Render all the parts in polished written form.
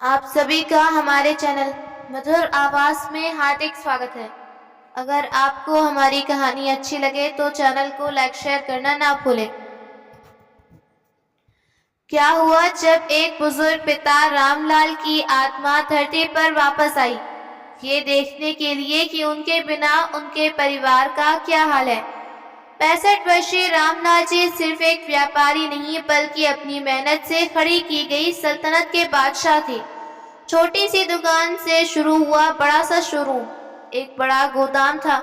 आप सभी का हमारे चैनल मधुर आवाज में हार्दिक स्वागत है। अगर आपको हमारी कहानी अच्छी लगे तो चैनल को लाइक शेयर करना ना भूलें। क्या हुआ जब एक बुजुर्ग पिता रामलाल की आत्मा धरती पर वापस आई, ये देखने के लिए कि उनके बिना उनके परिवार का क्या हाल है। 65 वर्षीय रामलाल जी सिर्फ एक व्यापारी नहीं बल्कि अपनी मेहनत से खड़ी की गई सल्तनत के बादशाह थे। छोटी सी दुकान से शुरू हुआ बड़ा सा शोरूम, एक बड़ा गोदाम था,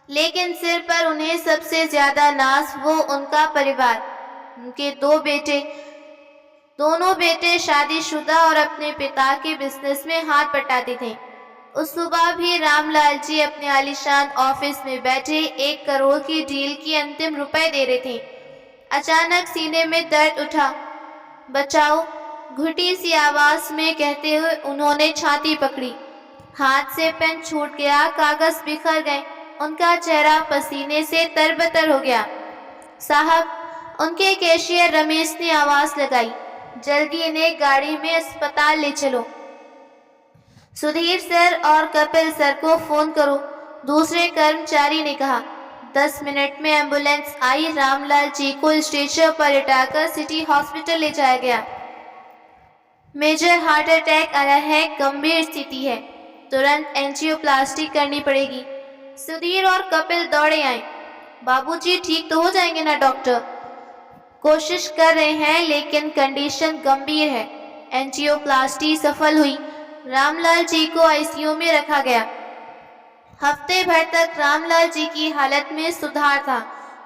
लेकिन सिर पर उन्हें सबसे ज्यादा नाज वो उनका परिवार, उनके दो बेटे। दोनों बेटे शादीशुदा और अपने पिता के बिजनेस में हाथ बटाते थे। उस सुबह भी रामलाल जी अपने आलीशान ऑफिस में बैठे 1 करोड़ की डील की अंतिम रुपए दे रहे थे। अचानक सीने में दर्द उठा। बचाओ, घुटी सी आवाज में कहते हुए उन्होंने छाती पकड़ी। हाथ से पेन छूट गया, कागज बिखर गए, उनका चेहरा पसीने से तरबतर हो गया। साहब, उनके कैशियर रमेश ने आवाज लगाई, जल्दी इन्हें गाड़ी में अस्पताल ले चलो। सुधीर सर और कपिल सर को फोन करो, दूसरे कर्मचारी ने कहा। 10 मिनट में एम्बुलेंस आई। रामलाल जी को स्ट्रेचर पर लिटाकर सिटी हॉस्पिटल ले जाया गया। मेजर हार्ट अटैक आया है, गंभीर स्थिति है, तुरंत एंजियोप्लास्टी करनी पड़ेगी। सुधीर और कपिल दौड़े आए। बाबूजी ठीक तो हो जाएंगे ना डॉक्टर? कोशिश कर रहे हैं लेकिन कंडीशन गंभीर है। एंजियोप्लास्टी सफल हुई। रामलाल जी को आईसीयू में रखा गया। हफ्ते भर तक रामलाल जी की हालत में सुधार था।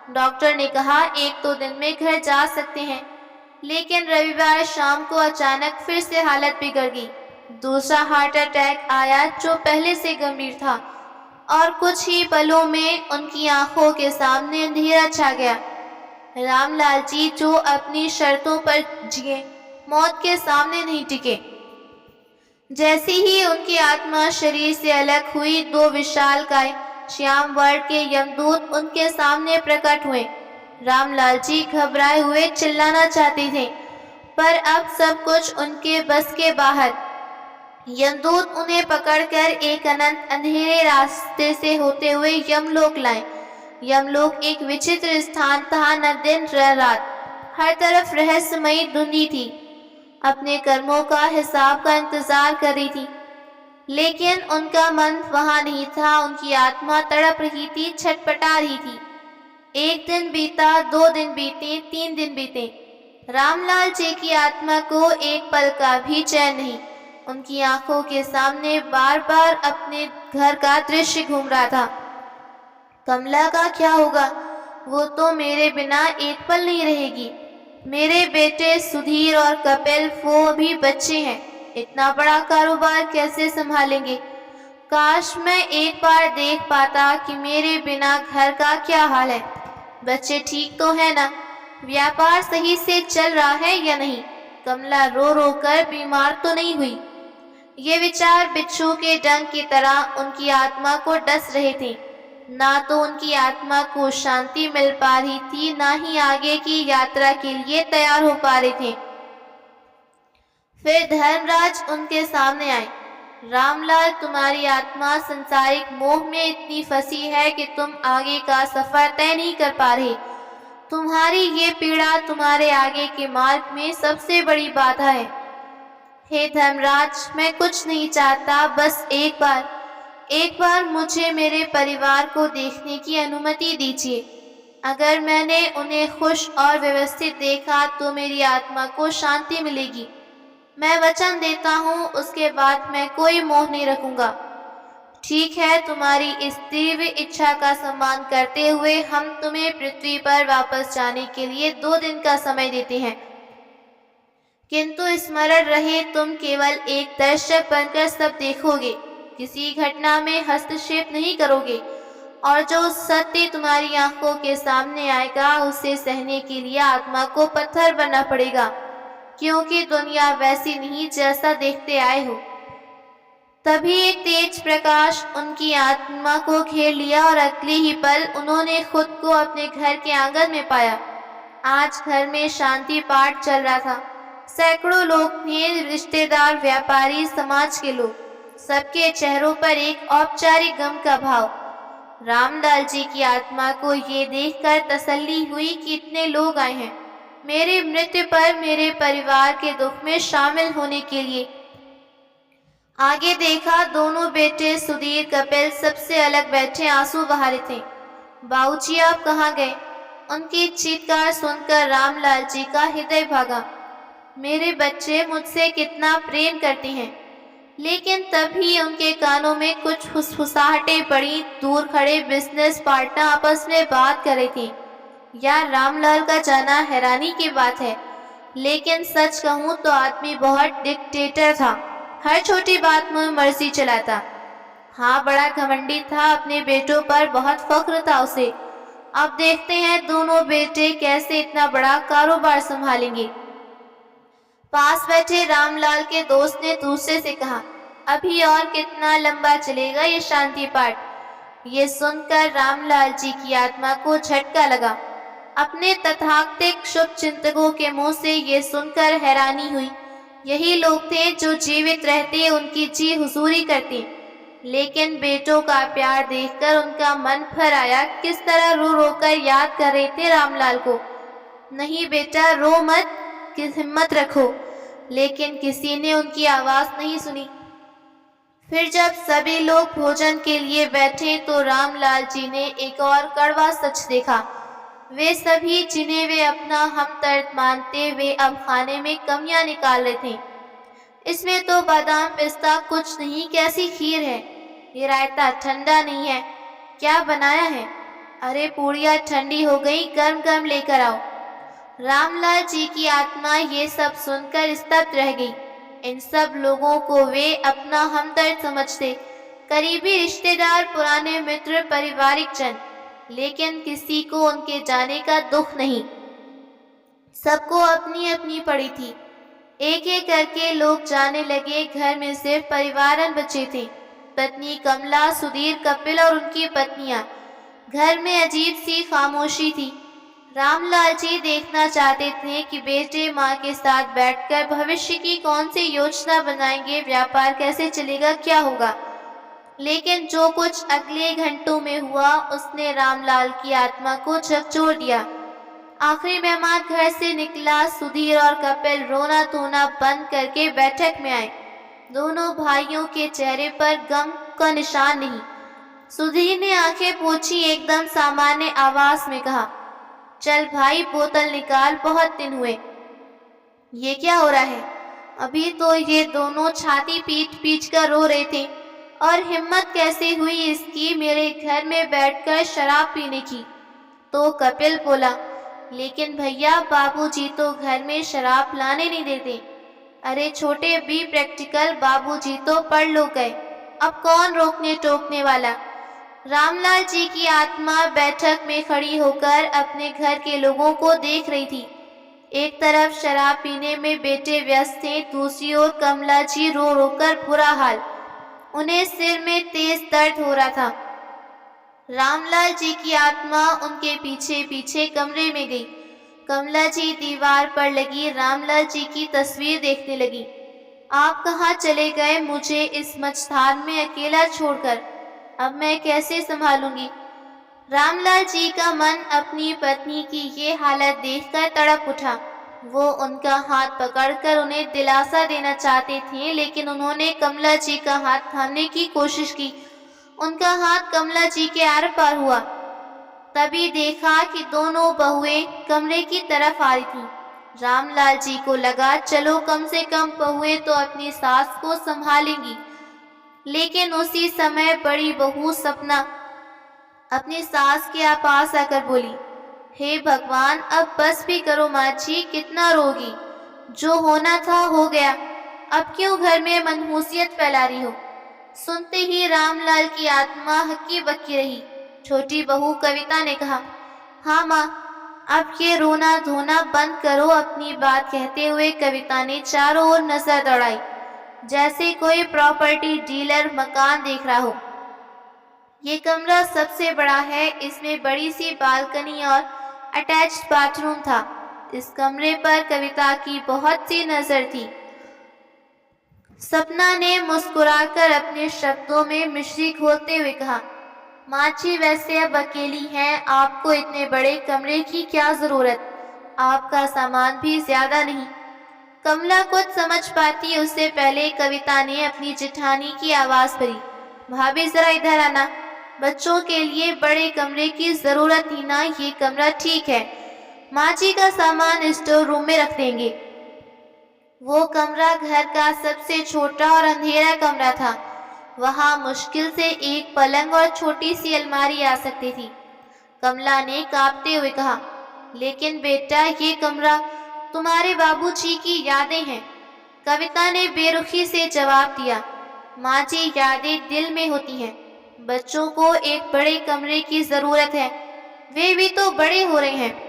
डॉक्टर ने कहा 1-2 दिन में घर जा सकते हैं, लेकिन रविवार शाम को अचानक फिर से हालत बिगड़ गई। दूसरा हार्ट अटैक आया जो पहले से गंभीर था और कुछ ही पलों में उनकी आंखों के सामने अंधेरा छा गया। रामलाल जी जो अपनी शर्तों पर जिए, मौत के सामने नहीं टिके। जैसे ही उनकी आत्मा शरीर से अलग हुई, 2 विशालकाय श्याम वर्ण के यमदूत उनके सामने प्रकट हुए। रामलाल जी घबराए हुए चिल्लाना चाहते थे, पर अब सब कुछ उनके बस के बाहर। यमदूत उन्हें पकड़कर एक अनंत अंधेरे रास्ते से होते हुए यमलोक लाए। यमलोक एक विचित्र स्थान था, न दिन न रात, हर तरफ रहस्यमयी धुंधी थी। अपने कर्मों का हिसाब का इंतजार कर रही थी, लेकिन उनका मन वहां नहीं था। उनकी आत्मा तड़प रही थी, छटपटा रही थी। 1 दिन बीता, 2 दिन बीते, 3 दिन बीते। रामलाल जी की आत्मा को एक पल का भी चैन नहीं। उनकी आंखों के सामने बार बार अपने घर का दृश्य घूम रहा था। कमला का क्या होगा? वो तो मेरे बिना एक पल नहीं रहेगी। मेरे बेटे सुधीर और कपिल, वो भी बच्चे हैं, इतना बड़ा कारोबार कैसे संभालेंगे? काश मैं एक बार देख पाता कि मेरे बिना घर का क्या हाल है। बच्चे ठीक तो है ना? व्यापार सही से चल रहा है या नहीं? कमला रो रो कर बीमार तो नहीं हुई? ये विचार बिच्छू के डंक की तरह उनकी आत्मा को डस रहे थे। ना तो उनकी आत्मा को शांति मिल पा रही थी, ना ही आगे की यात्रा के लिए तैयार हो पा रहे थे। फिर धर्मराज उनके सामने आए। रामलाल, तुम्हारी आत्मा संसारिक मोह में इतनी फंसी है कि तुम आगे का सफर तय नहीं कर पा रहे। तुम्हारी ये पीड़ा तुम्हारे आगे के मार्ग में सबसे बड़ी बाधा है। हे धर्मराज, मैं कुछ नहीं चाहता, बस एक बार मुझे मेरे परिवार को देखने की अनुमति दीजिए। अगर मैंने उन्हें खुश और व्यवस्थित देखा तो मेरी आत्मा को शांति मिलेगी। मैं वचन देता हूँ, उसके बाद मैं कोई मोह नहीं रखूंगा। ठीक है, तुम्हारी इस तीव्र इच्छा का सम्मान करते हुए हम तुम्हें पृथ्वी पर वापस जाने के लिए 2 दिन का समय देते हैं, किंतु स्मरण रहे तुम केवल एक दर्शक बनकर सब देखोगे, किसी घटना में हस्तक्षेप नहीं करोगे, और जो सत्य तुम्हारी आंखों के सामने आएगा उसे सहने के लिए आत्मा को पत्थर बनना पड़ेगा, क्योंकि दुनिया वैसी नहीं जैसा देखते आए हो। तभी एक तेज प्रकाश उनकी आत्मा को घेर लिया और अगले ही पल उन्होंने खुद को अपने घर के आंगन में पाया। आज घर में शांति पाठ चल रहा था। सैकड़ों लोग थे, रिश्तेदार, व्यापारी, समाज के लोग। सबके चेहरों पर एक औपचारिक गम का भाव। रामलाल जी की आत्मा को ये देखकर तसल्ली हुई कि इतने लोग आए हैं मेरी मृत्यु पर मेरे परिवार के दुख में शामिल होने के लिए। आगे देखा, दोनों बेटे सुधीर, कपिल सबसे अलग बैठे आंसू बहा रहे थे। बाबूजी आप कहाँ गए? उनकी चीत्कार सुनकर रामलाल जी का हृदय भागा। मेरे बच्चे मुझसे कितना प्रेम करते हैं। लेकिन तभी उनके कानों में कुछ फुसफुसाहटें पड़ी। दूर खड़े बिजनेस पार्टनर आपस में बात कर रहे थे। यार, रामलाल का जाना हैरानी की बात है, लेकिन सच कहूँ तो आदमी बहुत डिक्टेटर था। हर छोटी बात में मर्जी चलाता। हाँ, बड़ा घमंडी था, अपने बेटों पर बहुत फख्र था उसे। अब देखते हैं दोनों बेटे कैसे इतना बड़ा कारोबार संभालेंगे। पास बैठे रामलाल के दोस्त ने दूसरे से कहा, अभी और कितना लंबा चलेगा ये शांति पाठ? ये सुनकर रामलाल जी की आत्मा को झटका लगा। अपने तथाकथित शुभ चिंतकों के मुंह से ये सुनकर हैरानी हुई। यही लोग थे जो जीवित रहते उनकी जी हुजूरी करते, लेकिन बेटों का प्यार देखकर उनका मन भर आया। किस तरह रो रो कर याद कर रहे थे रामलाल को। नहीं बेटा, रो मत, कि हिम्मत रखो। लेकिन किसी ने उनकी आवाज नहीं सुनी। फिर जब सभी लोग भोजन के लिए बैठे तो रामलाल जी ने एक और कड़वा सच देखा। वे सभी जिन्हें वे अपना हमदर्द मानते, वे अब खाने में कमियां निकाल रहे थे। इसमें तो बादाम पिस्ता कुछ नहीं, कैसी खीर है। ये रायता ठंडा नहीं है, क्या बनाया है? अरे पूड़ियाँ ठंडी हो गई, गर्म गर्म लेकर आओ। रामलाल जी की आत्मा ये सब सुनकर स्तब्ध रह गई। इन सब लोगों को वे अपना हमदर्द समझते, करीबी रिश्तेदार, पुराने मित्र, पारिवारिक जन, लेकिन किसी को उनके जाने का दुख नहीं। सबको अपनी अपनी पड़ी थी। एक एक करके लोग जाने लगे। घर में सिर्फ परिवारन बचे थे, पत्नी कमला, सुधीर, कपिल और उनकी पत्नियां। घर में अजीब सी खामोशी थी। रामलाल जी देखना चाहते थे कि बेटे माँ के साथ बैठकर भविष्य की कौन सी योजना बनाएंगे, व्यापार कैसे चलेगा, क्या होगा। लेकिन जो कुछ अगले घंटों में हुआ उसने रामलाल की आत्मा को झकझोर दिया। आखिरी मेहमान घर से निकला। सुधीर और कपिल रोना धोना बंद करके बैठक में आए। दोनों भाइयों के चेहरे पर गम का निशान नहीं। सुधीर ने आंखें पोंछी, एकदम सामान्य आवाज में कहा, चल भाई बोतल निकाल, बहुत दिन हुए। ये क्या हो रहा है? अभी तो ये दोनों छाती पीट पीट कर रो रहे थे, और हिम्मत कैसे हुई इसकी मेरे घर में बैठकर शराब पीने की। तो कपिल बोला, लेकिन भैया बाबूजी तो घर में शराब लाने नहीं देते। अरे छोटे, बी प्रैक्टिकल, बाबूजी तो पढ़ लो गए, अब कौन रोकने टोकने वाला। रामलाल जी की आत्मा बैठक में खड़ी होकर अपने घर के लोगों को देख रही थी। एक तरफ शराब पीने में बेटे व्यस्त थे, दूसरी ओर कमला जी रो रो कर बुरा हाल। उन्हें सिर में तेज दर्द हो रहा था। रामलाल जी की आत्मा उनके पीछे पीछे कमरे में गई। कमला जी दीवार पर लगी रामलाल जी की तस्वीर देखने लगी। आप कहाँ चले गए मुझे इस मझधार में अकेला छोड़कर? अब मैं कैसे संभालूंगी? रामलाल जी का मन अपनी पत्नी की ये हालत देखकर तड़प उठा। वो उनका हाथ पकड़कर उन्हें दिलासा देना चाहते थे, लेकिन उन्होंने कमला जी का हाथ थामने की कोशिश की। उनका हाथ कमला जी के आर पार हुआ। तभी देखा कि दोनों बहुएं कमरे की तरफ आ रही थी। रामलाल जी को लगा, चलो कम से कम बहुएं तो अपनी सास को संभालेंगी। लेकिन उसी समय बड़ी बहू सपना अपनी सास के पास आकर बोली, हे भगवान, अब बस भी करो माँ जी, कितना रोगी। जो होना था हो गया, अब क्यों घर में मनहूसियत फैला रही हो। सुनते ही रामलाल की आत्मा हक्की बक्की रही। छोटी बहू कविता ने कहा, हाँ माँ, अब ये रोना धोना बंद करो। अपनी बात कहते हुए कविता ने चारों ओर नजर दौड़ाई, जैसे कोई प्रॉपर्टी डीलर मकान देख रहा हो। ये कमरा सबसे बड़ा है, इसमें बड़ी सी बालकनी और अटैच्ड बाथरूम था। इस कमरे पर कविता की बहुत सी नजर थी। सपना ने मुस्कुराकर अपने शब्दों में मिश्री घोलते हुए कहा, माँ जी वैसे अब अकेली हैं, आपको इतने बड़े कमरे की क्या जरूरत, आपका सामान भी ज्यादा नहीं। कमला कुछ समझ पाती उससे पहले कविता ने अपनी जिठानी की आवाज भरी, भाभी जरा इधर आना, बच्चों के लिए बड़े कमरे की जरूरत ही ना, ये कमरा ठीक है, माँ जी का सामान स्टोर रूम में रख देंगे। वो कमरा घर का सबसे छोटा और अंधेरा कमरा था। वहां मुश्किल से एक पलंग और छोटी सी अलमारी आ सकती थी। कमला ने कांपते हुए कहा, लेकिन बेटा ये कमरा तुम्हारे बाबूजी की यादें हैं। कविता ने बेरुखी से जवाब दिया, माँ जी यादें दिल में होती हैं, बच्चों को एक बड़े कमरे की जरूरत है, वे भी तो बड़े हो रहे हैं।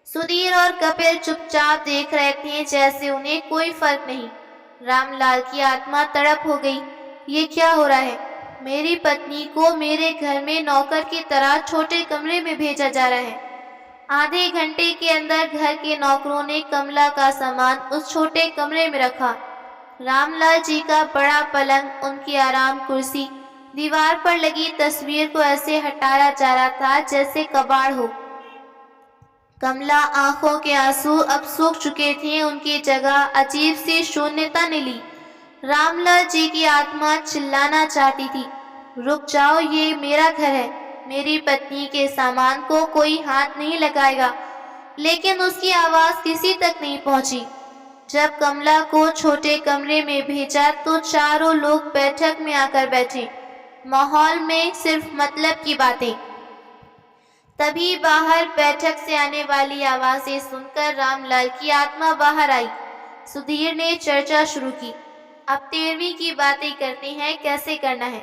सुधीर और कपिल चुपचाप देख रहे थे, जैसे उन्हें कोई फर्क नहीं। रामलाल की आत्मा तड़प हो गई, ये क्या हो रहा है, मेरी पत्नी को मेरे घर में नौकर की तरह छोटे कमरे में भेजा जा रहा है। आधे घंटे के अंदर घर के नौकरों ने कमला का सामान उस छोटे कमरे में रखा। रामलाल जी का बड़ा पलंग, उनकी आराम कुर्सी, दीवार पर लगी तस्वीर को ऐसे हटाया जा रहा था जैसे कबाड़ हो। कमला आंखों के आंसू अब सूख चुके थे, उनकी जगह अजीब सी शून्यता ने ली। रामलाल जी की आत्मा चिल्लाना चाहती थी, रुक जाओ, ये मेरा घर है, मेरी पत्नी के सामान को कोई हाथ नहीं लगाएगा। लेकिन उसकी आवाज किसी तक नहीं पहुंची। जब कमला को छोटे कमरे में भेजा तो चारों लोग बैठक में आकर बैठे। माहौल में सिर्फ मतलब की बातें। तभी बाहर बैठक से आने वाली आवाजें सुनकर रामलाल की आत्मा बाहर आई। सुधीर ने चर्चा शुरू की, अब 13वीं की बातें करते हैं, कैसे करना है।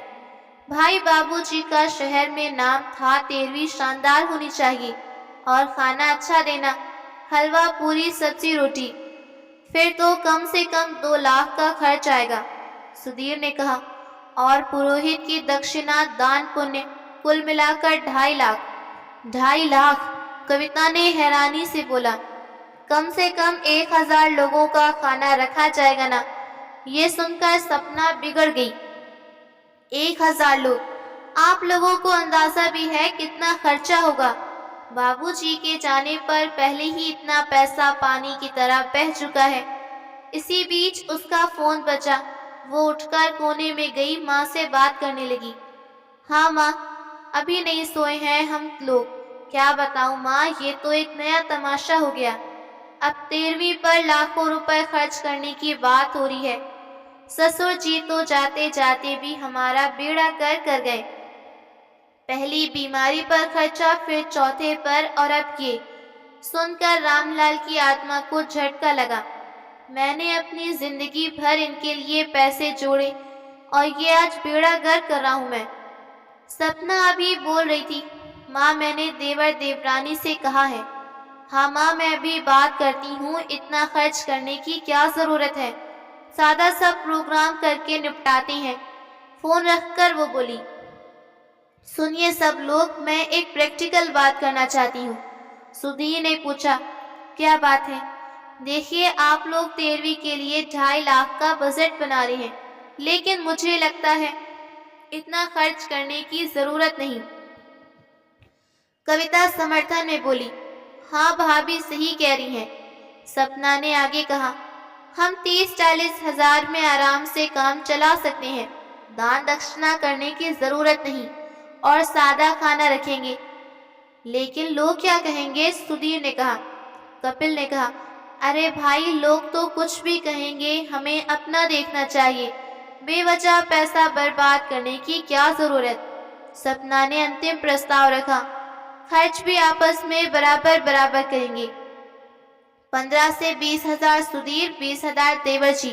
भाई बाबूजी का शहर में नाम था, 13वीं शानदार होनी चाहिए और खाना अच्छा देना, हलवा पूरी सब्जी रोटी, फिर तो कम से कम 2 लाख का खर्च आएगा। सुधीर ने कहा, और पुरोहित की दक्षिणा दान पुण्य कुल मिलाकर 2.5 लाख। 2.5 लाख, कविता ने हैरानी से बोला, कम से कम 1000 लोगों का खाना रखा जाएगा ना। ये सुनकर सपना बिगड़ गई। 1000 लोग, आप लोगों को अंदाजा भी है कितना खर्चा होगा। बाबूजी के जाने पर पहले ही इतना पैसा पानी की तरह बह चुका है। इसी बीच उसका फोन बजा। वो उठकर कोने में गई, माँ से बात करने लगी। हाँ माँ, अभी नहीं सोए हैं हम लोग। क्या बताऊं माँ, ये तो एक नया तमाशा हो गया। अब 13वीं पर लाखों रुपए खर्च करने की बात हो रही है। ससुर जी तो जाते जाते भी हमारा बेड़ा कर कर गए। पहली बीमारी पर खर्चा, फिर चौथे पर, और अब ये। सुनकर रामलाल की आत्मा को झटका लगा। मैंने अपनी जिंदगी भर इनके लिए पैसे जोड़े और ये आज बेड़ा गर्क कर रहा हूं मैं। सपना अभी बोल रही थी, माँ मैंने देवर देवरानी से कहा है। हाँ माँ, मैं अभी बात करती हूँ, इतना खर्च करने की क्या जरूरत है, सादा सा प्रोग्राम करके निपटाते हैं। फोन रखकर वो बोली, सुनिए सब लोग, मैं एक प्रैक्टिकल बात करना चाहती हूँ। सुधीर ने पूछा, क्या बात है। देखिए, आप लोग 13वीं के लिए 2.5 लाख का बजट बना रहे हैं, लेकिन मुझे लगता है इतना खर्च करने की जरूरत नहीं। कविता समर्थन में बोली, हाँ भाभी सही कह रही हैं। सपना ने आगे कहा, हम 30-40 हजार में आराम से काम चला सकते हैं, दान दक्षिणा करने की जरूरत नहीं और सादा खाना रखेंगे। लेकिन लोग क्या कहेंगे, सुधीर ने कहा। कपिल ने कहा, अरे भाई लोग तो कुछ भी कहेंगे, हमें अपना देखना चाहिए, बेवजह पैसा बर्बाद करने की क्या जरूरत। सपना ने अंतिम प्रस्ताव रखा, खर्च भी आपस में बराबर बराबर करेंगे। 15 से 20 हजार सुधीर, 20 हजार देवर जी,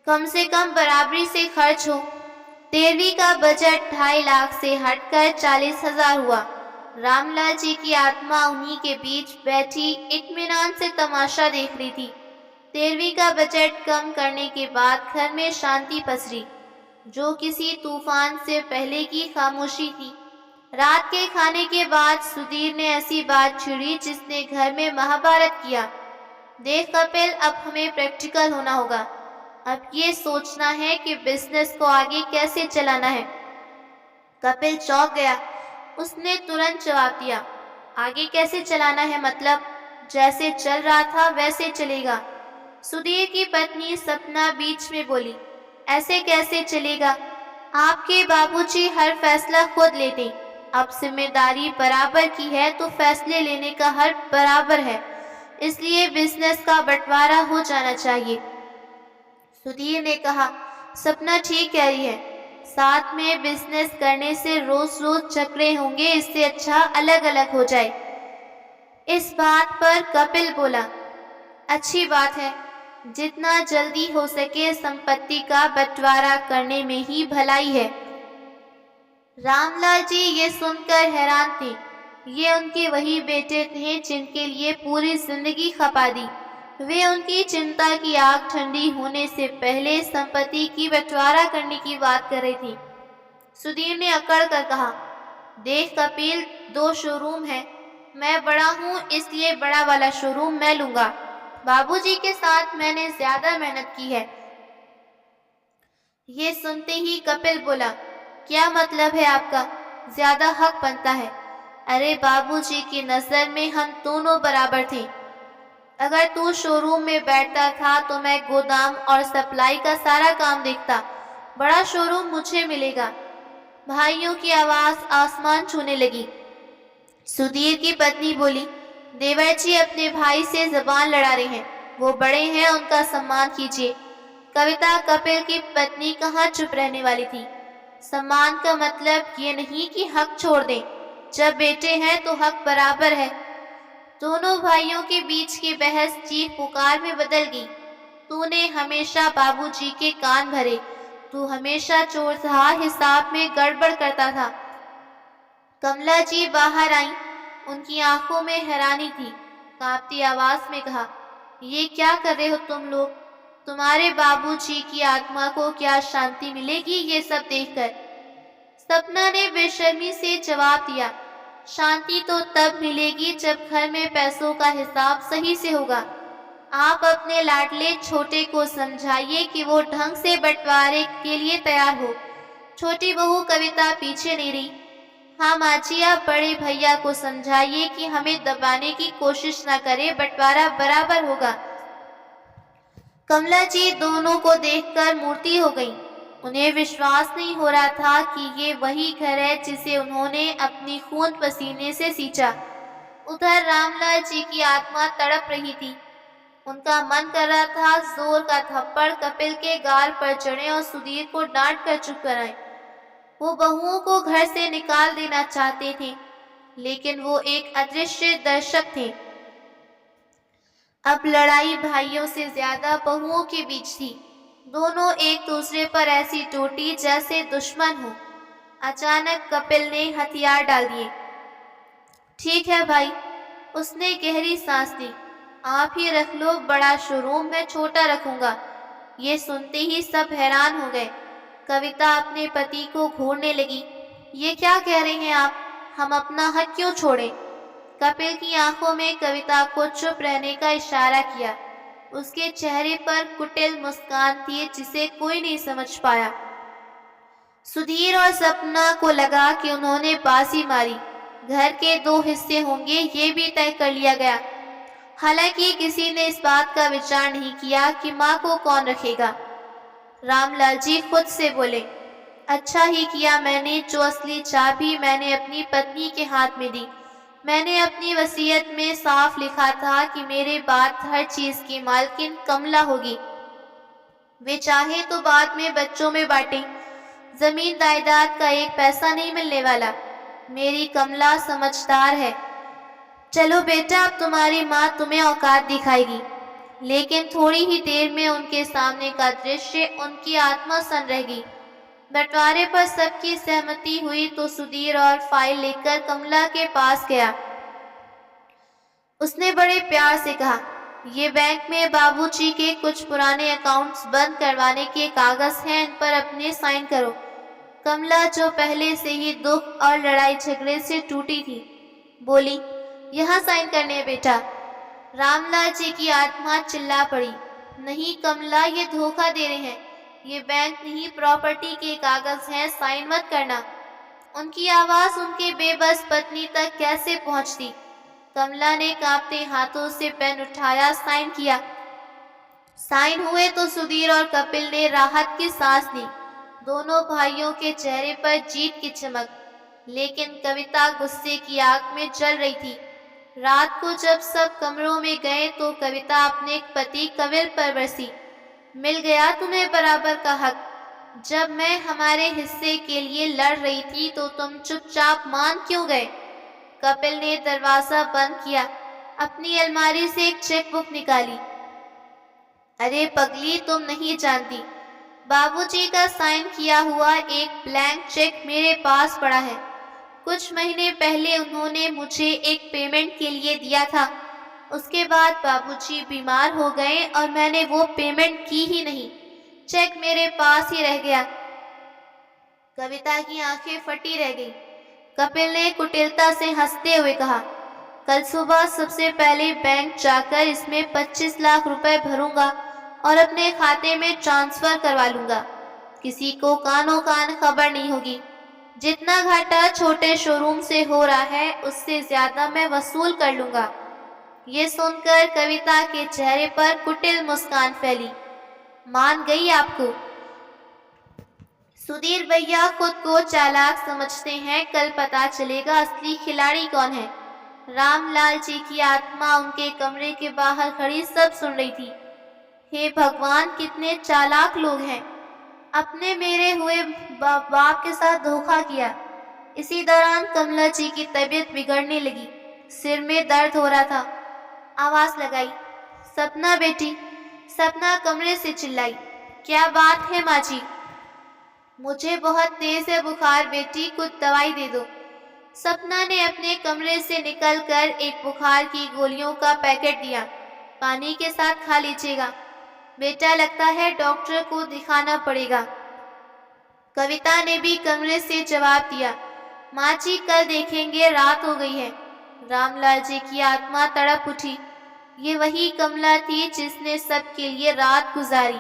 कम से कम बराबरी से खर्च हो। 13वीं का बजट 2.5 लाख से हटकर 40 हजार हुआ। रामलाल जी की आत्मा उन्हीं के बीच बैठी इत्मीनान से तमाशा देख रही थी। 13वीं का बजट कम करने के बाद घर में शांति पसरी, जो किसी तूफान से पहले की खामोशी थी। रात के खाने के बाद सुधीर ने ऐसी बात छेड़ी जिसने घर में महाभारत किया। देख कपिल, अब हमें प्रैक्टिकल होना होगा। अब ये सोचना है कि बिजनेस को आगे कैसे चलाना है। कपिल चौंक गया। उसने तुरंत जवाब दिया, आगे कैसे चलाना है मतलब? जैसे चल रहा था वैसे चलेगा। सुधीर की पत्नी सपना बीच में बोली, ऐसे कैसे चलेगा? आपके बाबूजी हर फैसला खुद लेते। अब जिम्मेदारी बराबर की है तो फैसले लेने का हक बराबर है, इसलिए बिजनेस का बंटवारा हो जाना चाहिए। सुधीर ने कहा, सपना ठीक कह रही है, साथ में बिजनेस करने से रोज रोज झगड़े होंगे, इससे अच्छा अलग अलग हो जाए। इस बात पर कपिल बोला, अच्छी बात है, जितना जल्दी हो सके संपत्ति का बंटवारा करने में ही भलाई है। रामलाल जी ये सुनकर हैरान थे। ये उनके वही बेटे थे जिनके लिए पूरी जिंदगी खपा दी। वे उनकी चिंता की आग ठंडी होने से पहले संपत्ति की बंटवारा करने की बात कर रही थी। सुधीर ने अकड़ कर कहा, देख कपिल, 2 शोरूम है, मैं बड़ा हूँ इसलिए बड़ा वाला शोरूम मैं लूंगा। बाबूजी के साथ मैंने ज्यादा मेहनत की है। ये सुनते ही कपिल बोला, क्या मतलब है आपका? ज्यादा हक बनता है। अरे बाबूजी की नजर में हम दोनों बराबर थे। अगर तू शोरूम में बैठता था तो मैं गोदाम और सप्लाई का सारा काम देखता। बड़ा शोरूम मुझे मिलेगा। भाइयों की आवाज आसमान छूने लगी। सुधीर की पत्नी बोली, देवर जी अपने भाई से जबान लड़ा रहे हैं, वो बड़े हैं, उनका सम्मान कीजिए। कविता कपिल की पत्नी कहाँ चुप रहने वाली थी। सम्मान का मतलब ये नहीं कि हक छोड़ दें, जब बेटे हैं तो हक बराबर है। दोनों भाइयों के बीच की बहस चीख पुकार में बदल गई। तूने हमेशा बाबूजी के कान भरे, तू हमेशा चोर था, हिसाब में गड़बड़ करता था। कमला जी बाहर आई। उनकी आंखों में हैरानी थी। कांपती आवाज में कहा, ये क्या कर रहे हो तुम लोग? तुम्हारे बाबूजी की आत्मा को क्या शांति मिलेगी ये सब देखकर? सपना ने बेशर्मी से जवाब दिया, शांति तो तब मिलेगी जब घर में पैसों का हिसाब सही से होगा। आप अपने लाडले छोटे को समझाइए कि वो ढंग से बंटवारे के लिए तैयार हो। छोटी बहू कविता पीछे नहीं रही। हाँ माँ जी, आप बड़े भैया को समझाइए कि हमें दबाने की कोशिश न करे, बंटवारा बराबर होगा। कमला जी दोनों को देखकर मूर्ति हो गईं। उन्हें विश्वास नहीं हो रहा था कि ये वही घर है जिसे उन्होंने अपनी खून पसीने से सींचा। उधर रामलाल जी की आत्मा तड़प रही थी। उनका मन कर रहा था जोर का थप्पड़ कपिल के गाल पर चढ़े और सुधीर को डांट कर चुप कराएं। वो बहुओं को घर से निकाल देना चाहते थे, लेकिन वो एक अदृश्य दर्शक थे। अब लड़ाई भाइयों से ज्यादा बहुओं के बीच थी। दोनों एक दूसरे पर ऐसी टूटी जैसे दुश्मन हो। अचानक कपिल ने हथियार डाल दिए। ठीक है भाई, उसने गहरी सांस ली। आप ही रख लो बड़ा शोरूम, मैं छोटा रखूंगा। ये सुनते ही सब हैरान हो गए। कविता अपने पति को घूरने लगी। ये क्या कह रहे हैं आप? हम अपना हक क्यों छोड़ें? कपिल की आंखों में कविता को चुप रहने का इशारा किया। उसके चेहरे पर कुटिल मुस्कान थी जिसे कोई नहीं समझ पाया। सुधीर और सपना को लगा कि उन्होंने बाजी मारी। घर के 2 हिस्से होंगे ये भी तय कर लिया गया। हालांकि किसी ने इस बात का विचार नहीं किया कि माँ को कौन रखेगा। रामलाल जी खुद से बोले, अच्छा ही किया मैंने, जो असली चाबी मैंने अपनी पत्नी के हाथ में दी। मैंने अपनी वसीयत में साफ लिखा था कि मेरे बाद हर चीज की मालकिन कमला होगी। वे चाहे तो बाद में बच्चों में बांटें। जमीन जायदाद का एक पैसा नहीं मिलने वाला। मेरी कमला समझदार है। चलो बेटा, अब तुम्हारी माँ तुम्हें औकात दिखाएगी। लेकिन थोड़ी ही देर में उनके सामने का दृश्य उनकी आत्मा सन रह गई। बंटवारे पर सबकी सहमति हुई तो सुधीर और फाइल लेकर कमला के पास गया। उसने बड़े प्यार से कहा, ये बैंक में बाबूजी के कुछ पुराने अकाउंट्स बंद करवाने के कागज हैं, इन पर अपने साइन करो। कमला, जो पहले से ही दुख और लड़ाई झगड़े से टूटी थी, बोली, यहाँ साइन करने हैं बेटा। रामलाल जी की आत्मा चिल्ला पड़ी, नहीं कमला, ये धोखा दे रहे हैं, ये बैंक नहीं प्रॉपर्टी के कागज हैं, साइन मत करना। उनकी आवाज उनके बेबस पत्नी तक कैसे पहुंचती। कमला ने कांपते हाथों से पेन उठाया, साइन किया। साइन हुए तो सुधीर और कपिल ने राहत की सांस ली। दोनों भाइयों के चेहरे पर जीत की चमक, लेकिन कविता गुस्से की आग में जल रही थी। रात को जब सब कमरों में गए तो कविता अपने पति कपिल पर बरसी, मिल गया तुम्हें बराबर का हक। जब मैं हमारे हिस्से के लिए लड़ रही थी तो तुम चुपचाप मान क्यों गए। कपिल ने दरवाजा बंद किया, अपनी अलमारी से एक चेक बुक निकाली। अरे पगली, तुम नहीं जानती, बाबूजी का साइन किया हुआ एक ब्लैंक चेक मेरे पास पड़ा है। कुछ महीने पहले उन्होंने मुझे एक पेमेंट के लिए दिया था। उसके बाद बाबूजी बीमार हो गए और मैंने वो पेमेंट की ही नहीं। चेक मेरे पास ही रह गया। कविता की आंखें फटी रह गई। कपिल ने कुटिलता से हंसते हुए कहा, कल सुबह सबसे पहले बैंक जाकर इसमें 25 लाख रुपए भरूंगा और अपने खाते में ट्रांसफर करवा लूंगा। किसी को कानों कान खबर नहीं होगी। जितना घाटा छोटे शोरूम से हो रहा है उससे ज्यादा मैं वसूल कर लूंगा। ये सुनकर कविता के चेहरे पर कुटिल मुस्कान फैली। मान गई आपको। सुधीर भैया खुद को चालाक समझते हैं, कल पता चलेगा असली खिलाड़ी कौन है। रामलाल जी की आत्मा उनके कमरे के बाहर खड़ी सब सुन रही थी। हे भगवान, कितने चालाक लोग हैं। अपने मेरे हुए बाप के साथ धोखा किया। इसी दौरान कमला जी की तबीयत बिगड़ने लगी। सिर में दर्द हो रहा था। आवाज लगाई, सपना बेटी। सपना कमरे से चिल्लाई, क्या बात है माँ जी। मुझे बहुत तेज है बुखार बेटी, कुछ दवाई दे दो। सपना ने अपने कमरे से निकलकर एक बुखार की गोलियों का पैकेट दिया। पानी के साथ खा लीजिएगा बेटा, लगता है डॉक्टर को दिखाना पड़ेगा। कविता ने भी कमरे से जवाब दिया, माँ जी कल देखेंगे, रात हो गई है। रामलाल जी की आत्मा तड़प उठी। ये वही कमला थी जिसने सबके लिए रात गुजारी।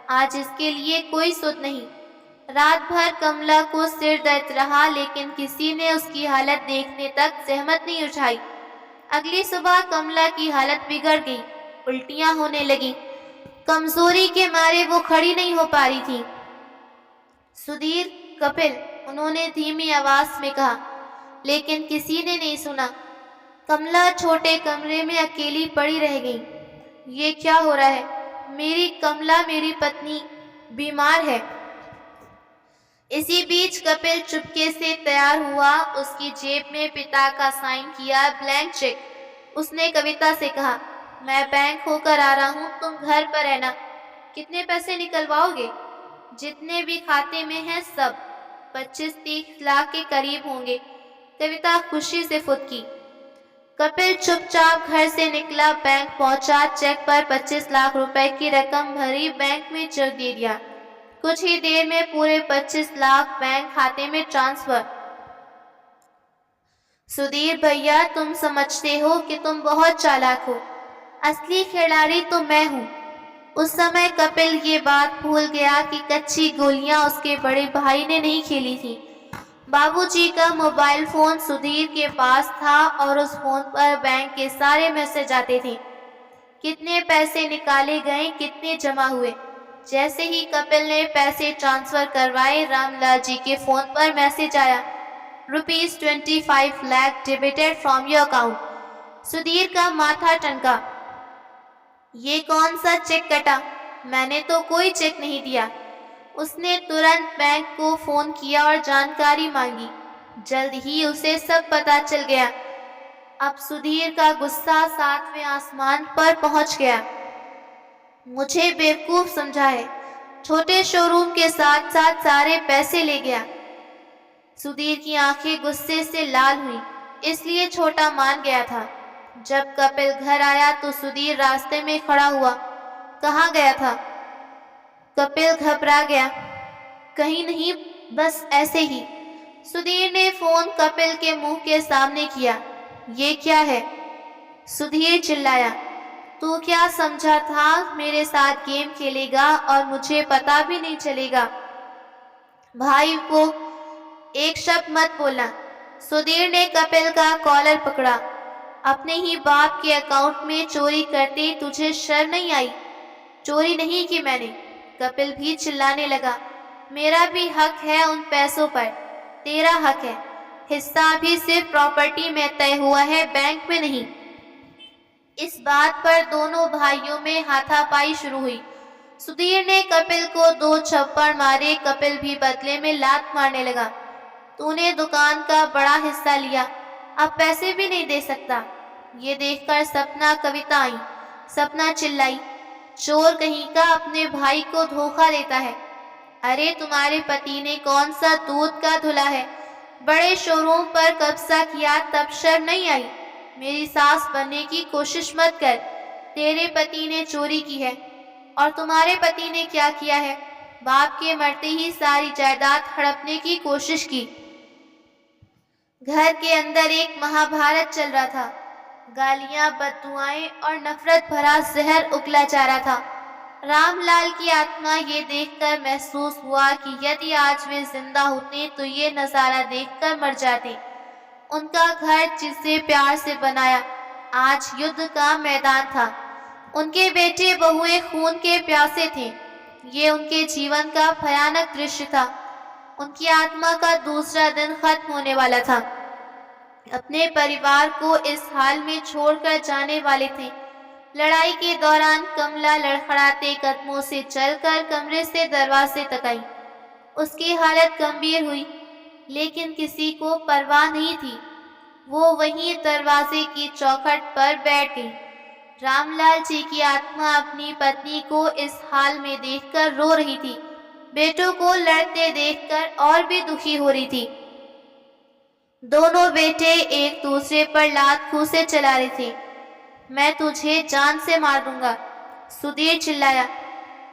आज इसके लिए कोई सुध नहीं। रात भर कमला को सिर दर्द रहा, लेकिन किसी ने उसकी हालत देखने तक जहमत नहीं उठाई। अगली सुबह कमला की हालत बिगड़ गई, उल्टियां होने लगी। कमजोरी के मारे वो खड़ी नहीं हो पा रही थी। सुधीर, कपिल, उन्होंने धीमी आवाज में कहा, लेकिन किसी ने नहीं सुना। कमला छोटे कमरे में अकेली पड़ी रह गई। ये क्या हो रहा है? मेरी कमला, मेरी पत्नी बीमार है। इसी बीच कपिल चुपके से तैयार हुआ। उसकी जेब में पिता का साइन किया ब्लैंक चेक। उसने कविता से कहा, मैं बैंक होकर आ रहा हूँ, तुम घर पर रहना। कितने पैसे निकलवाओगे? जितने भी खाते में हैं सब। 25-30 लाख के करीब होंगे। कविता खुशी से फुदकी। कपिल चुपचाप घर से निकला, बैंक पहुंचा, चेक पर 25 लाख रुपए की रकम भरी, बैंक में चेक दे दिया। कुछ ही देर में पूरे 25 लाख बैंक खाते में ट्रांसफर। सुधीर भैया, तुम समझते हो कि तुम बहुत चालाक हो। असली खिलाड़ी तो मैं हूँ। उस समय कपिल ये बात भूल गया कि कच्ची गोलियां उसके बड़े भाई ने नहीं खेली थी। बाबूजी का मोबाइल फोन सुधीर के पास था और उस फोन पर बैंक के सारे मैसेज आते थे। कितने पैसे निकाले गए, कितने जमा हुए। जैसे ही कपिल ने पैसे ट्रांसफर करवाए, रामलाल जी के फोन पर मैसेज आया, ₹25 lakh debited from your account. Sudhir का माथा टनका। ये कौन सा चेक कटा? मैंने तो कोई चेक नहीं दिया। उसने तुरंत बैंक को फोन किया और जानकारी मांगी। जल्द ही उसे सब पता चल गया। अब सुधीर का गुस्सा 7वें आसमान पर पहुंच गया। मुझे बेवकूफ समझा है, छोटे शोरूम के साथ साथ सारे पैसे ले गया। सुधीर की आंखें गुस्से से लाल हुई, इसलिए छोटा मान गया था। जब कपिल घर आया तो सुधीर रास्ते में खड़ा हुआ। कहाँ गया था? कपिल घबरा गया। कहीं नहीं, बस ऐसे ही। सुधीर ने फोन कपिल के मुंह के सामने किया। ये क्या है? सुधीर चिल्लाया। तू क्या समझा था मेरे साथ गेम खेलेगा और मुझे पता भी नहीं चलेगा? भाई वो एक शब्द मत बोलना। सुधीर ने कपिल का कॉलर पकड़ा। अपने ही बाप के अकाउंट में चोरी करते तुझे शर्म नहीं आई? चोरी नहीं की मैंने। कपिल भी चिल्लाने लगा। मेरा भी हक है उन पैसों पर। तेरा हक है। हिस्सा भी सिर्फ प्रॉपर्टी में तय हुआ है, बैंक में नहीं। इस बात पर दोनों भाइयों में हाथापाई शुरू हुई। सुधीर ने कपिल को 2 थप्पड़ मारे। कपिल भी बदले में लात मारने लगा। तूने दुकान का बड़ा हिस्सा लिया, अब पैसे भी नहीं दे सकता। ये देखकर सपना कविता आई। सपना चिल्लाई, चोर कहीं का अपने भाई को धोखा देता है। अरे तुम्हारे पति ने कौन सा दूध का धुला है? बड़े शोरूम पर कब्जा किया तब शर्म नहीं आई? मेरी सास बनने की कोशिश मत कर। तेरे पति ने चोरी की है। और तुम्हारे पति ने क्या किया है? बाप के मरते ही सारी जायदाद हड़पने की कोशिश की। घर के अंदर एक महाभारत चल रहा था। गालियां, बददुआएं और नफरत भरा जहर उगला जा रहा था। रामलाल की आत्मा ये देखकर महसूस हुआ कि यदि आज वे जिंदा होते तो ये नजारा देखकर मर जाते। उनका घर जिसे प्यार से बनाया आज युद्ध का मैदान था। उनके बेटे बहुएं खून के प्यासे थे। ये उनके जीवन का भयानक दृश्य था। उनकी आत्मा का दूसरा दिन खत्म होने वाला था। अपने परिवार को इस हाल में छोड़कर जाने वाले थे। लड़ाई के दौरान कमला लड़खड़ाते कदमों से चलकर कमरे से दरवाजे तक आई। उसकी हालत गंभीर हुई, लेकिन किसी को परवाह नहीं थी। वो वहीं दरवाजे की चौखट पर बैठ गई। रामलाल जी की आत्मा अपनी पत्नी को इस हाल में देखकर रो रही थी। बेटों को लड़ते देखकर और भी दुखी हो रही थी। दोनों बेटे एक दूसरे पर लात घूंसे चला रहे थे। मैं तुझे जान से मार दूंगा, सुधीर चिल्लाया।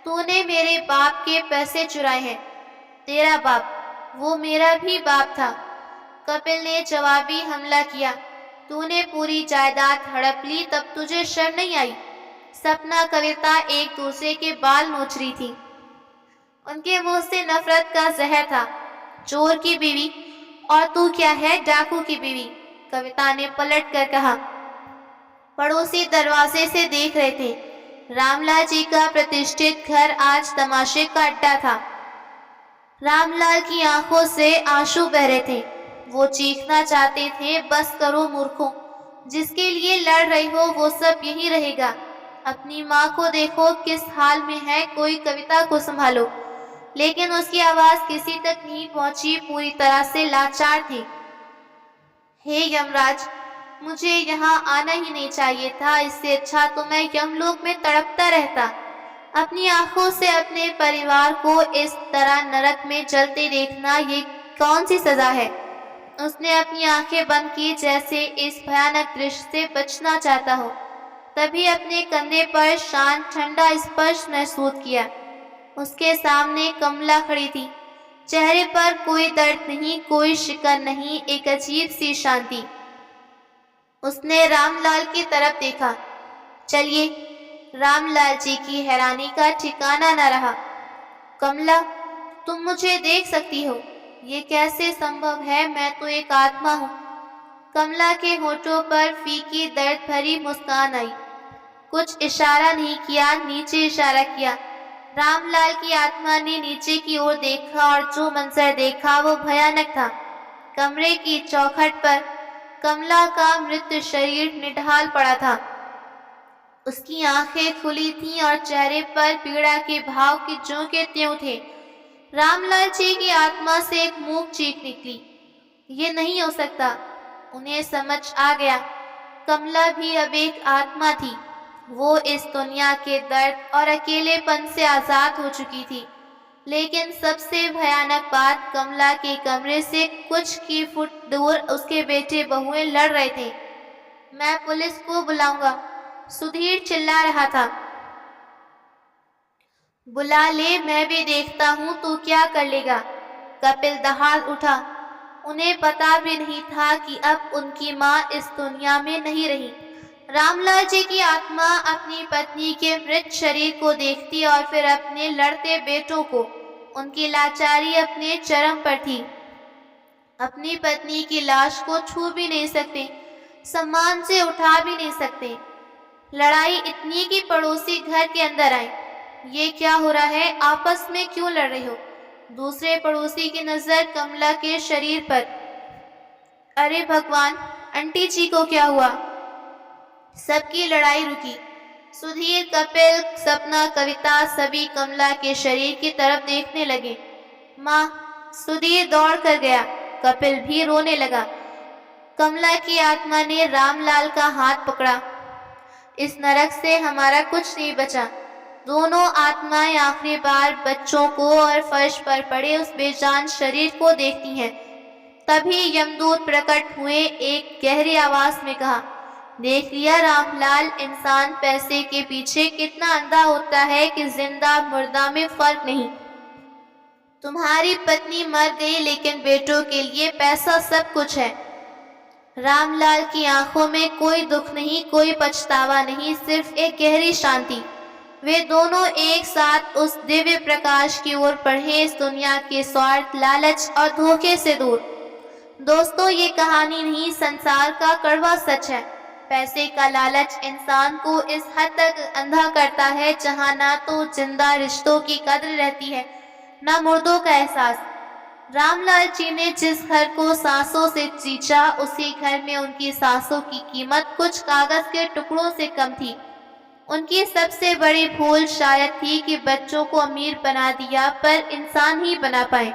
तूने मेरे बाप के पैसे चुराए हैं। तेरा बाप? वो मेरा भी बाप था। कपिल ने जवाबी हमला किया। तूने पूरी जायदाद हड़प ली, तब तुझे शर्म नहीं आई? सपना कविता एक दूसरे के बाल नोच रही थी। उनके मुंह से नफरत का जहर था। चोर की बीवी, और तू क्या है? डाकू की बीवी, कविता ने पलट कर कहा। पड़ोसी दरवाजे से देख रहे थे। रामलाल जी का प्रतिष्ठित घर आज तमाशे का अड्डा था। रामलाल की आंखों से आंसू बह रहे थे। वो चीखना चाहते थे, बस करो मूर्खों, जिसके लिए लड़ रहे हो वो सब यही रहेगा। अपनी माँ को देखो किस हाल में है, कोई कविता को संभालो। लेकिन उसकी आवाज किसी तक नहीं पहुंची, पूरी तरह से लाचार थी। हे यमराज, मुझे यहाँ आना ही नहीं चाहिए था। इससे अच्छा तो मैं यमलोक में तड़पता रहता। अपनी आंखों से अपने परिवार को इस तरह नरक में जलते देखना, ये कौन सी सजा है? उसने अपनी आंखें बंद की, जैसे इस भयानक दृश्य से बचना चाहता हो। तभी अपने कंधे पर शांत ठंडा स्पर्श महसूस किया। उसके सामने कमला खड़ी थी। चेहरे पर कोई दर्द नहीं, कोई शिकन नहीं, एक अजीब सी शांति। उसने रामलाल की तरफ देखा। चलिए। रामलाल जी की हैरानी का ठिकाना न रहा। कमला, तुम मुझे देख सकती हो? ये कैसे संभव है? मैं तो एक आत्मा हूँ। कमला के होठों पर फीकी दर्द भरी मुस्कान आई। कुछ इशारा नहीं किया, नीचे इशारा किया। रामलाल की आत्मा ने नीचे की ओर देखा और जो मंजर देखा वो भयानक था। कमरे की चौखट पर कमला का मृत शरीर निढाल पड़ा था। उसकी आंखें खुली थीं और चेहरे पर पीड़ा के भाव की ज्यों के त्यों थे। रामलाल जी की आत्मा से एक मूक चीख निकली। ये नहीं हो सकता। उन्हें समझ आ गया, कमला भी अब एक आत्मा थी। वो इस दुनिया के दर्द और अकेलेपन से आजाद हो चुकी थी। लेकिन सबसे भयानक बात, कमला के कमरे से कुछ की फुट दूर उसके बेटे बहुएं लड़ रहे थे। मैं पुलिस को बुलाऊंगा, सुधीर चिल्ला रहा था। बुला ले, मैं भी देखता हूँ तू क्या कर लेगा। कपिल दहाड़ उठा। उन्हें पता भी नहीं था कि अब उनकी माँ इस दुनिया में नहीं रही। रामलाल जी की आत्मा अपनी पत्नी के मृत शरीर को देखती और फिर अपने लड़ते बेटों को। उनकी लाचारी अपने चरम पर थी। अपनी पत्नी की लाश को छू भी नहीं सकते, सम्मान से उठा भी नहीं सकते। लड़ाई इतनी कि पड़ोसी घर के अंदर आए। ये क्या हो रहा है? आपस में क्यों लड़ रहे हो? दूसरे पड़ोसी की नजर कमला के शरीर पर। अरे भगवान, आंटी जी को क्या हुआ? सबकी लड़ाई रुकी। सुधीर, कपिल, सपना, कविता सभी कमला के शरीर की तरफ देखने लगे। माँ, सुधीर दौड़ कर गया। कपिल भी रोने लगा। कमला की आत्मा ने रामलाल का हाथ पकड़ा। इस नरक से हमारा कुछ नहीं बचा। दोनों आत्माएं आखिरी बार बच्चों को और फर्श पर पड़े उस बेजान शरीर को देखती हैं। तभी यमदूत प्रकट हुए। एक गहरी आवाज में कहा, देख लिया रामलाल, इंसान पैसे के पीछे कितना अंधा होता है कि जिंदा मुर्दा में फर्क नहीं। तुम्हारी पत्नी मर गई, लेकिन बेटों के लिए पैसा सब कुछ है। रामलाल की आंखों में कोई दुख नहीं, कोई पछतावा नहीं, सिर्फ एक गहरी शांति। वे दोनों एक साथ उस दिव्य प्रकाश की ओर बढ़े, इस दुनिया के स्वार्थ, लालच और धोखे से दूर। दोस्तों, ये कहानी नहीं, संसार का कड़वा सच है। पैसे का लालच इंसान को इस हद तक अंधा करता है जहां ना तो जिंदा रिश्तों की कद्र रहती है, ना मुर्दों का एहसास। रामलाल जी ने जिस घर को सांसों से सींचा, उसी घर में उनकी सांसों की कीमत कुछ कागज के टुकड़ों से कम थी। उनकी सबसे बड़ी भूल शायद थी कि बच्चों को अमीर बना दिया, पर इंसान ही बना पाए।